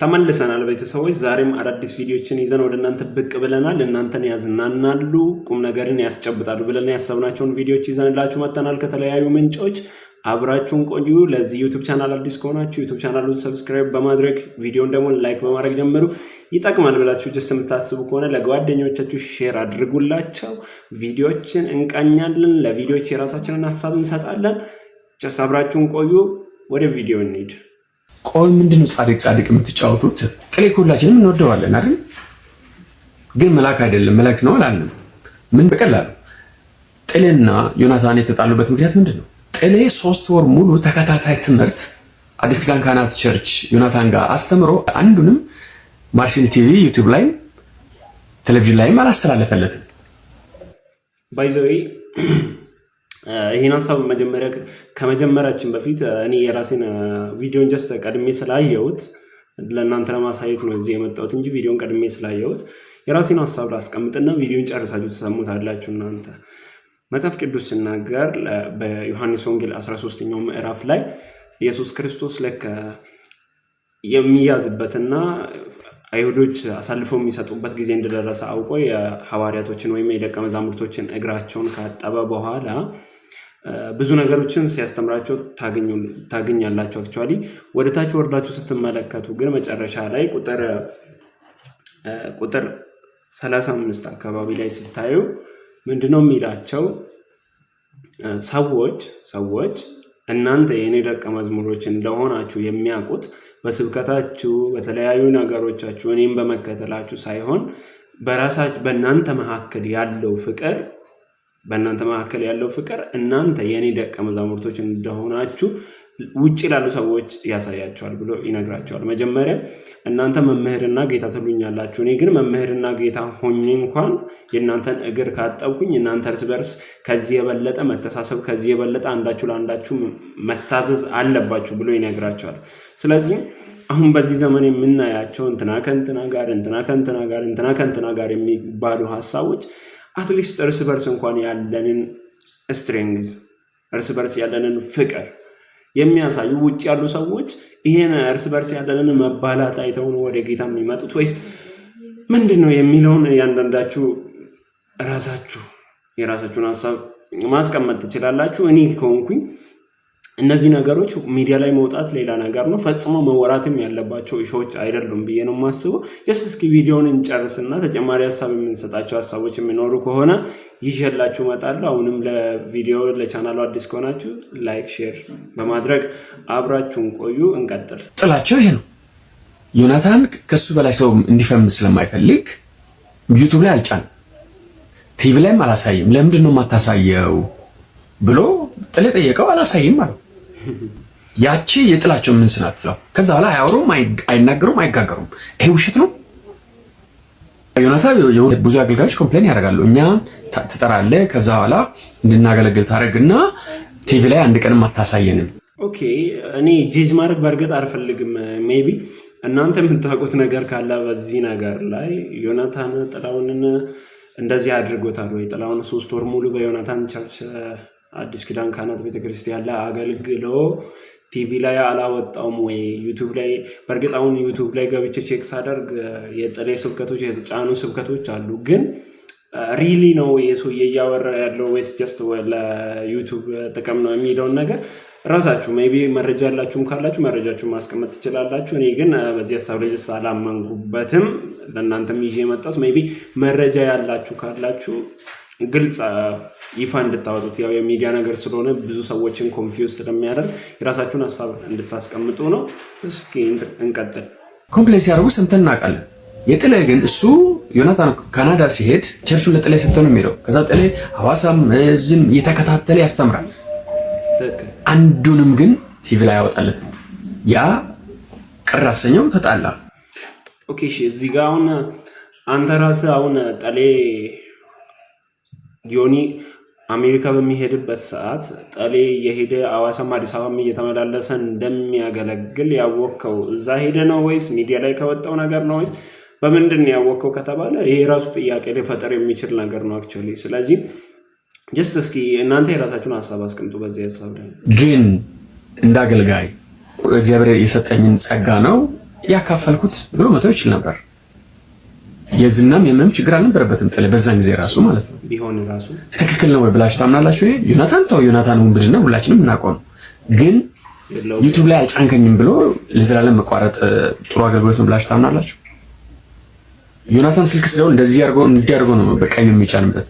ተመልሰናል ቤተሰቦች። ዛሬም አዳዲስ ቪዲዮችን ይዘን ወደ እናንተ ብቅ ብለናል። እናንተን ያዝናናሉ፣ ቁም ነገርን ያስጨብጣሉ ብለን ያሰብናቸውን ቪዲዮች ይዘንላችሁ መጥተናል ከተለያዩ ምንጮች። አብራችሁን ቆዩ። ለዚህ ዩቲዩብ ቻናል አዲስ ከሆናችሁ ዩቲዩብ ቻናሉን ሰብስክራይብ በማድረግ ቪዲዮን ደግሞ ላይክ በማድረግ ጀምሩ። ይጠቅማል ብላችሁ ጀስት የምታስቡ ከሆነ ለጓደኞቻችሁ ሼር አድርጉላቸው። ቪዲዮችን እንቃኛለን፣ ለቪዲዮች የራሳችንን ሀሳብ እንሰጣለን። ጀስት አብራችሁን ቆዩ። ወደ ቪዲዮ እንሂድ። ቆይ ምንድነው ጻድቅ የምትጫወቱት? ጥሌ ሁላችንም እንወደዋለን አይደል? ግን መልአክ አይደለም መልአክ ነው አላለም። ምን በቀላሉ ጥሌና ዮናታን የተጣሉበት ምክንያት ምንድነው? ጥሌ 3 ወር ሙሉ ተከታታይ ትምህርት አዲስ ኪዳን ካህናት ቸርች ዮናታን ጋር አስተምሮ አንዱንም ማርሲል ቲቪ ዩቲዩብ ላይ ቴሌቪዥን ላይ አላስተላለፈለትም። ባይ ዘ ዌይ ይሄን ሀሳብ ከመጀመራችን በፊት እኔ የራሴን ቪዲዮን ጀስት ቀድሜ ስላየሁት ለእናንተ ለማሳየት ነው እዚህ የመጣሁት እንጂ ቪዲዮን ቀድሜ ስላየሁት የራሴን ሀሳብ ላስቀምጥና ቪዲዮን ጨርሳችሁ ተሰሙታላችሁ። እናንተ መጽሐፍ ቅዱስ ሲናገር በዮሐንስ ወንጌል 13ኛው ምዕራፍ ላይ ኢየሱስ ክርስቶስ ለከ የሚያዝበትና አይሁዶች አሳልፈው የሚሰጡበት ጊዜ እንደደረሰ አውቆ የሐዋርያቶችን ወይም የደቀ መዛሙርቶችን እግራቸውን ካጠበ በኋላ ብዙ ነገሮችን ሲያስተምራቸው ታገኛላችሁ። አክቹዋሊ ወደ ታች ወርዳችሁ ስትመለከቱ ግን መጨረሻ ላይ ቁጥር 35 አካባቢ ላይ ስታዩ ምንድነው የሚላቸው? ሰዎች እናንተ የኔ ደቀ መዝሙሮች እንደሆናችሁ የሚያውቁት በስብከታችሁ በተለያዩ ነገሮቻችሁ እኔም በመከተላችሁ ሳይሆን በእናንተ መካከል ያለው ፍቅር እናንተ የኔ ደቀ መዛሙርቶች እንደሆናችሁ ውጭ ላሉ ሰዎች ያሳያቸዋል ብሎ ይነግራቸዋል። መጀመሪያ እናንተ መምህርና ጌታ ትሉኛላችሁ፣ እኔ ግን መምህርና ጌታ ሆኜ እንኳን የእናንተን እግር ካጠብኩኝ እናንተ እርስ በርስ ከዚህ የበለጠ መተሳሰብ፣ ከዚህ የበለጠ አንዳችሁ ለአንዳችሁ መታዘዝ አለባችሁ ብሎ ይነግራቸዋል። ስለዚህ አሁን በዚህ ዘመን የምናያቸው እንትና ከእንትና ጋር የሚባሉ ሀሳቦች አትሊስት እርስ በርስ እንኳን ያለንን ስትሬንግዝ እርስ በርስ ያለንን ፍቅር የሚያሳዩ ውጭ ያሉ ሰዎች ይሄን እርስ በርስ ያለንን መባላት አይተው ነው ወደ ጌታ የሚመጡት ወይስ ምንድነው የሚለውን ያንዳንዳችሁ የራሳችሁን ሀሳብ ማስቀመጥ ትችላላችሁ። እኔ ከሆንኩኝ እነዚህ ነገሮች ሚዲያ ላይ መውጣት ሌላ ነገር ነው፣ ፈጽሞ መወራትም ያለባቸው ኢሾች አይደሉም ብዬ ነው የማስበው። እስኪ ቪዲዮውን እንጨርስና ተጨማሪ ሀሳብ የምንሰጣቸው ሀሳቦች የሚኖሩ ከሆነ ይዤላችሁ እመጣለሁ። አሁንም ለቻናሉ አዲስ ከሆናችሁ ላይክ፣ ሼር በማድረግ አብራችሁን ቆዩ። እንቀጥል። ጥላቸው ይሄ ነው። ዮናታን ከሱ በላይ ሰው እንዲፈምስ ስለማይፈልግ ዩቲዩብ ላይ አልጫንም፣ ቲቪ ላይም አላሳይም። ለምንድን ነው የማታሳየው ብሎ ጥሌ ጠየቀው። አላሳይም አለው። ያቺ የጥላቸው ምን ስናት ነው? ከዛ በኋላ አያወሩም፣ አይናገሩም፣ አይጋገሩም። ይሄ ውሸት ነው። ዮናታን ብዙ አገልጋዮች ኮምፕሌን ያደርጋሉ። እኛ ትጠራለህ፣ ከዛ በኋላ እንድናገለግል ታደርግና ቲቪ ላይ አንድ ቀንም አታሳየንም። ኦኬ፣ እኔ ጄጅ ማድረግ በእርግጥ አልፈልግም። ሜቢ እናንተ የምታውቁት ነገር ካለ በዚህ ነገር ላይ ዮናታን ጥላሁንን እንደዚህ አድርጎታል ወይ? ጥላሁን 3 ወር ሙሉ በዮናታን ቸርች አዲስ ኪዳን ካህናት ቤተክርስቲያን ላይ አገልግሎ ቲቪ ላይ አላወጣውም ወይ? ዩቲዩብ ላይ በእርግጥ አሁን ዩቲዩብ ላይ ገብቼ ቼክ ሳደርግ የጥሌ ስብከቶች የተጫኑ ስብከቶች አሉ። ግን ሪሊ ነው የሰውዬ እያወራ ያለው ወይስ ጀስት ለዩቲዩብ ጥቅም ነው የሚለውን ነገር ራሳችሁ ሜቢ መረጃ ያላችሁም ካላችሁ መረጃችሁን ማስቀመጥ ትችላላችሁ። እኔ ግን በዚህ ሀሳብ ላይ አላመንኩበትም። ለእናንተም ይዤ የመጣሁት ሜቢ መረጃ ያላችሁ ካላችሁ ግልጽ ይፋ እንድታወጡት፣ ያው የሚዲያ ነገር ስለሆነ ብዙ ሰዎችን ኮንፊውዝ ስለሚያደርግ የራሳችሁን ሀሳብ እንድታስቀምጡ ነው። እስኪ እንቀጥል። ኮምፕሌክስ ያደርጉ ሰምተን እናውቃለን። የጥሌ ግን እሱ ዮናታን ካናዳ ሲሄድ ቸርቹን ለጥሌ ሰጥቶ ነው የሚሄደው። ከዛ ጥሌ ሐዋሳም እዚህም እየተከታተለ ያስተምራል። አንዱንም ግን ቲቪ ላይ ያወጣለት። ያ ቅር አሰኘው፣ ተጣላ። ኦኬ፣ እሺ፣ እዚህ ጋር አሁን አንተ ራስህ አሁን ጥሌ ዮኒ አሜሪካ በሚሄድበት ሰዓት ጥሌ የሄደ ሐዋሳም አዲስ አበባም እየተመላለሰ እንደሚያገለግል ያወቅከው እዛ ሄደ ነው ወይስ ሚዲያ ላይ ከወጣው ነገር ነው ወይስ በምንድን ነው ያወቅከው ከተባለ ይሄ ራሱ ጥያቄ ሊፈጠር የሚችል ነገር ነው አክቹዋሊ። ስለዚህ ጀስት እስኪ እናንተ የራሳችሁን ሀሳብ አስቀምጡ በዚህ ሀሳብ ላይ። ግን እንደ አገልጋይ እግዚአብሔር የሰጠኝን ጸጋ ነው ያካፈልኩት ብሎ መተው ይችል ነበር። የዝናም የምንም ችግር አልነበረበትም ጥሌ በዛን ጊዜ ራሱ ማለት ነው። ቢሆን ራሱ ትክክል ነው ወይ ብላችሁ ታምናላችሁ? ዮናታን ተው፣ ዮናታን ውንብድና ሁላችንም እናውቀው ነው። ግን ዩቲዩብ ላይ አልጫንከኝም ብሎ ለዘላለም መቋረጥ ጥሩ አገልግሎት ነው ብላችሁ ታምናላችሁ? ዮናታን ስልክ ስደውል እንደዚህ እንዲያርገው ነው በቀኝ የሚጫንበት።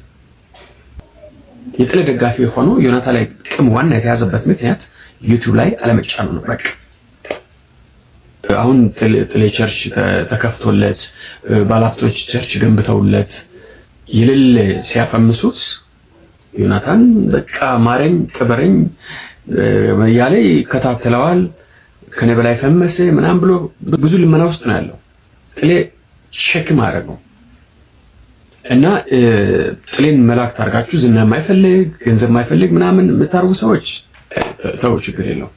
የጥሌ ደጋፊ ሆኖ ዮናታን ላይ ቅም ዋና የተያዘበት ምክንያት ዩቲዩብ ላይ አለመጫኑ ነው በቃ። አሁን ጥሌ ቸርች ተከፍቶለት ባላፕቶች ቸርች ገንብተውለት የሌለ ሲያፈምሱት ዮናታን በቃ ማረኝ ቅበረኝ ያለ ይከታተለዋል። ከኔ በላይ ፈመሰ ምናምን ብሎ ብዙ ልመና ውስጥ ነው ያለው። ጥሌ ቼክ ማድረግ ነው እና ጥሌን መላክ ታርጋችሁ ዝና የማይፈልግ ገንዘብ የማይፈልግ ምናምን የምታርጉ ሰዎች ተው፣ ችግር የለውም።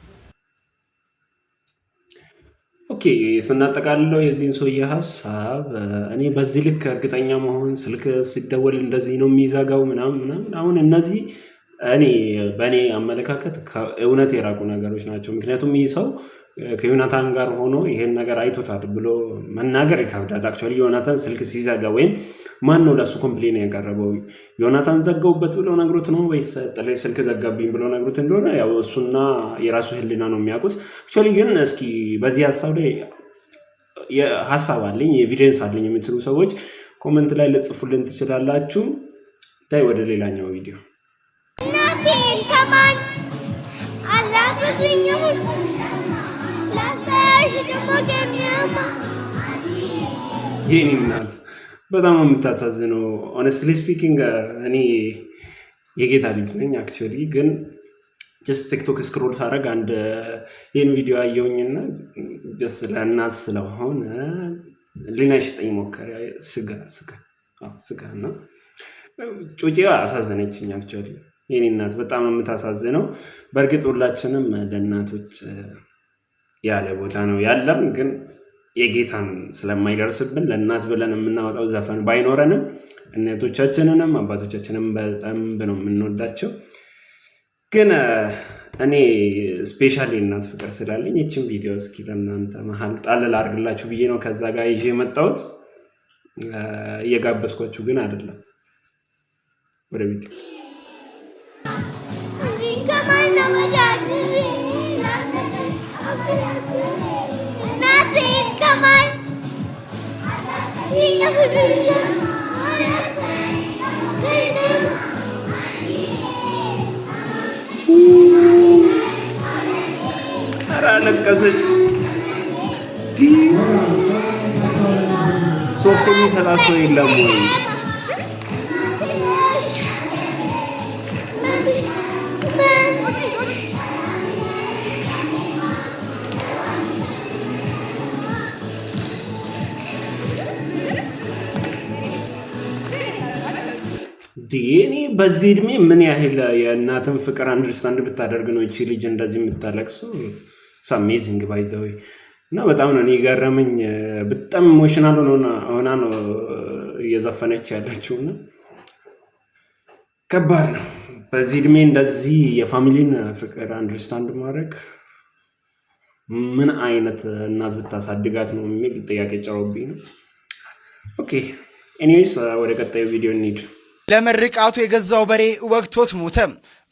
ኦኬ ስናጠቃልለው የዚህን ሰውዬ ሀሳብ እኔ በዚህ ልክ እርግጠኛ መሆን ስልክ ሲደወል እንደዚህ ነው የሚዘጋው ምናምን አሁን እነዚህ እኔ በእኔ አመለካከት ከእውነት የራቁ ነገሮች ናቸው። ምክንያቱም ይህ ሰው ከዮናታን ጋር ሆኖ ይሄን ነገር አይቶታል ብሎ መናገር ይከብዳል። አክቹዋሊ ዮናታን ስልክ ሲዘጋ ወይም ማን ነው ለሱ ኮምፕሌን ያቀረበው? ዮናታን ዘጋውበት ብሎ ነግሮት ነው ወይስ ጥሌ ስልክ ዘጋብኝ ብሎ ነግሮት እንደሆነ ያው እሱና የራሱ ሕሊና ነው የሚያውቁት። አክቹዋሊ ግን እስኪ በዚህ ሀሳብ ላይ ሀሳብ አለኝ ኤቪደንስ አለኝ የምትሉ ሰዎች ኮመንት ላይ ልጽፉልን ትችላላችሁ። ዳይ ወደ ሌላኛው ቪዲዮ እናቴን ከማን አላፈስኝም ላሳሽ ደግሞ ገሚያማ ይህን እናት በጣም የምታሳዝነው። ኦነስትሊ ስፒኪንግ እኔ የጌታ ልጅ ነኝ። አክቹዋሊ ግን ጀስት ቲክቶክ ስክሮል ሳደርግ አንድ ይህን ቪዲዮ አየሁኝና ጀስት ለእናት ስለሆነ ሊናሽጠኝ ሞከረ። ስጋ እና ጩጬዋ አሳዘነችኝ። አክቹዋሊ የኔ እናት በጣም የምታሳዝነው። በእርግጥ ሁላችንም ለእናቶች ያለ ቦታ ነው ያለም፣ ግን የጌታን ስለማይደርስብን ለእናት ብለን የምናወጣው ዘፈን ባይኖረንም እናቶቻችንንም አባቶቻችንም በጣም ነው የምንወዳቸው። ግን እኔ ስፔሻሊ እናት ፍቅር ስላለኝ ይችን ቪዲዮ እስኪ ለእናንተ መሀል ጣል አድርግላችሁ ብዬ ነው ከዛ ጋር ይዤ የመጣሁት። እየጋበዝኳችሁ ግን አይደለም። ወደ ቪዲዮ አለቀሰች። ሶፍት የሚሰራ ሰው የለም ወይ? እኔ በዚህ እድሜ ምን ያህል የእናትን ፍቅር አንደርስታንድ ብታደርግ ነው እቺ ልጅ እንደዚህ የምታለቅሰው? አሜዚንግ ባይ ዘ ዌይ። እና በጣም ነው እኔ ገረመኝ። በጣም ኢሞሽናል ሆና ነው እየዘፈነች ያለችው እና ከባድ ነው በዚህ እድሜ እንደዚህ የፋሚሊን ፍቅር አንደርስታንድ ማድረግ። ምን አይነት እናት ብታሳድጋት ነው የሚል ጥያቄ ጨሮብኝ ነው። ኦኬ ኤኒዌይስ ወደ ቀጣዩ ቪዲዮ እንሂድ። ለምርቃቱ የገዛው በሬ ወግቶት ሞተ።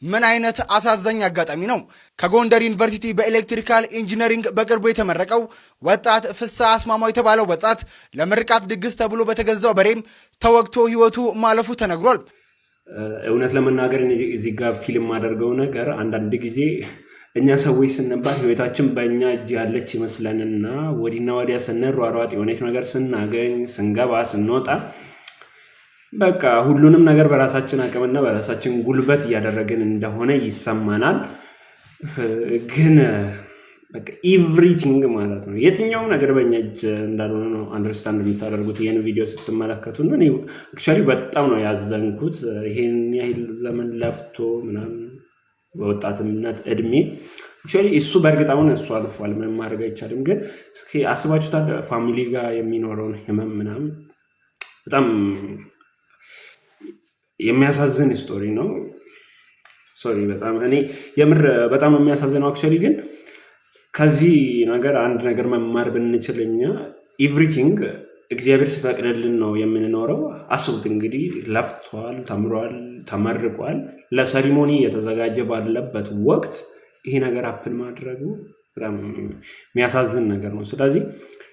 ምን አይነት አሳዛኝ አጋጣሚ ነው! ከጎንደር ዩኒቨርሲቲ በኤሌክትሪካል ኢንጂነሪንግ በቅርቡ የተመረቀው ወጣት ፍስሐ አስማማው የተባለው ወጣት ለምርቃት ድግስ ተብሎ በተገዛው በሬም ተወግቶ ሕይወቱ ማለፉ ተነግሯል። እውነት ለመናገር እዚህ ጋር ፊልም አደርገው ነገር አንዳንድ ጊዜ እኛ ሰዎች ስንባል ሕይወታችን በእኛ እጅ ያለች ይመስለንና ወዲና ወዲያ ስንሯሯጥ የሆነች ነገር ስናገኝ ስንገባ ስንወጣ በቃ ሁሉንም ነገር በራሳችን አቅምና በራሳችን ጉልበት እያደረግን እንደሆነ ይሰማናል። ግን በቃ ኤቭሪቲንግ ማለት ነው የትኛውም ነገር በእኛ እጅ እንዳልሆነ ነው አንደርስታንድ የምታደርጉት ይህን ቪዲዮ ስትመለከቱ። እኔ አክቹዋሊ በጣም ነው ያዘንኩት። ይሄን ያህል ዘመን ለፍቶ ምናምን በወጣትነት እድሜ አክቹዋሊ እሱ በእርግጥ አሁን እሱ አልፏል፣ ምንም ማድረግ አይቻልም። ግን እስኪ አስባችሁታል ፋሚሊ ጋር የሚኖረውን ህመም ምናምን በጣም የሚያሳዝን ስቶሪ ነው። ሶሪ በጣም እኔ የምር በጣም የሚያሳዝነው አክቹዋሊ ግን ከዚህ ነገር አንድ ነገር መማር ብንችል እኛ ኤቭሪቲንግ እግዚአብሔር ሲፈቅድልን ነው የምንኖረው። አስቡት እንግዲህ ለፍቷል፣ ተምሯል፣ ተመርቋል። ለሰሪሞኒ የተዘጋጀ ባለበት ወቅት ይሄ ነገር አፕን ማድረጉ በጣም የሚያሳዝን ነገር ነው። ስለዚህ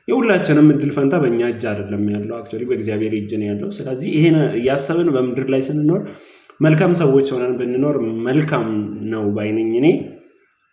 የሁላችንም እድል ፈንታ በእኛ እጅ አይደለም ያለው፣ አክቹዋሊ በእግዚአብሔር እጅ ነው ያለው። ስለዚህ ይሄን እያሰብን በምድር ላይ ስንኖር መልካም ሰዎች ሆነን ብንኖር መልካም ነው ባይነኝ እኔ።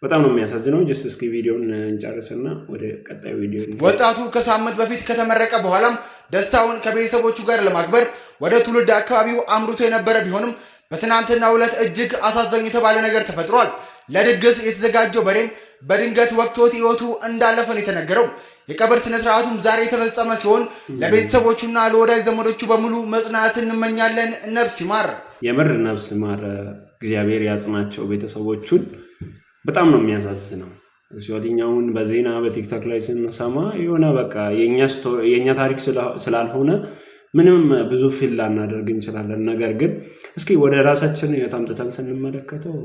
በጣም ነው የሚያሳዝነው። ጀስት እስኪ ቪዲዮን እንጨርስና ወደ ቀጣዩ ቪዲዮ። ወጣቱ ከሳምንት በፊት ከተመረቀ በኋላም ደስታውን ከቤተሰቦቹ ጋር ለማክበር ወደ ትውልድ አካባቢው አምርቶ የነበረ ቢሆንም በትናንትናው ዕለት እጅግ አሳዛኝ የተባለ ነገር ተፈጥሯል። ለድግስ የተዘጋጀው በሬም በድንገት ወቅቶት ሕይወቱ እንዳለፈን የተነገረው። የቀብር ስነ ስርዓቱም ዛሬ የተፈጸመ ሲሆን ለቤተሰቦቹና ለወዳጅ ዘመዶቹ በሙሉ መጽናናት እንመኛለን። ነፍስ ይማር፣ የምር ነፍስ ይማር። እግዚአብሔር ያጽናቸው ቤተሰቦቹን። በጣም ነው የሚያሳዝነው። ሲወዲኛውን በዜና በቲክቶክ ላይ ስንሰማ የሆነ በቃ የኛ ታሪክ ስላልሆነ ምንም ብዙ ፊል ላናደርግ እንችላለን። ነገር ግን እስኪ ወደ ራሳችን የታምጥተን ስንመለከተው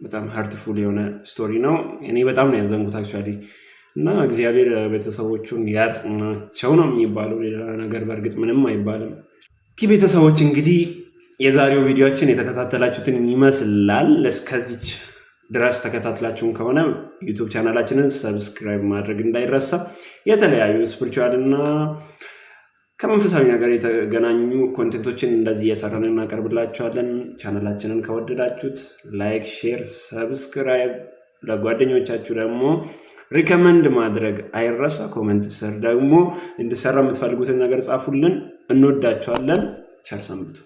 በጣም ሀርትፉል የሆነ ስቶሪ ነው። እኔ በጣም ነው ያዘንኩት አክቹዋሊ። እና እግዚአብሔር ቤተሰቦቹን ያጽናቸው ነው የሚባለው። ሌላ ነገር በእርግጥ ምንም አይባልም። ቤተሰቦች እንግዲህ የዛሬው ቪዲዮችን የተከታተላችሁትን ይመስላል። እስከዚች ድረስ ተከታትላችሁን ከሆነ ዩቱብ ቻናላችንን ሰብስክራይብ ማድረግ እንዳይረሳ። የተለያዩ ስፒሪቹዋል እና ከመንፈሳዊ ነገር የተገናኙ ኮንቴንቶችን እንደዚህ እየሰራን እናቀርብላችኋለን። ቻናላችንን ከወደዳችሁት ላይክ፣ ሼር፣ ሰብስክራይብ፣ ለጓደኞቻችሁ ደግሞ ሪከመንድ ማድረግ አይረሳ። ኮሜንት ስር ደግሞ እንድሰራ የምትፈልጉትን ነገር ጻፉልን። እንወዳችኋለን። ቸር ሰንብቱ።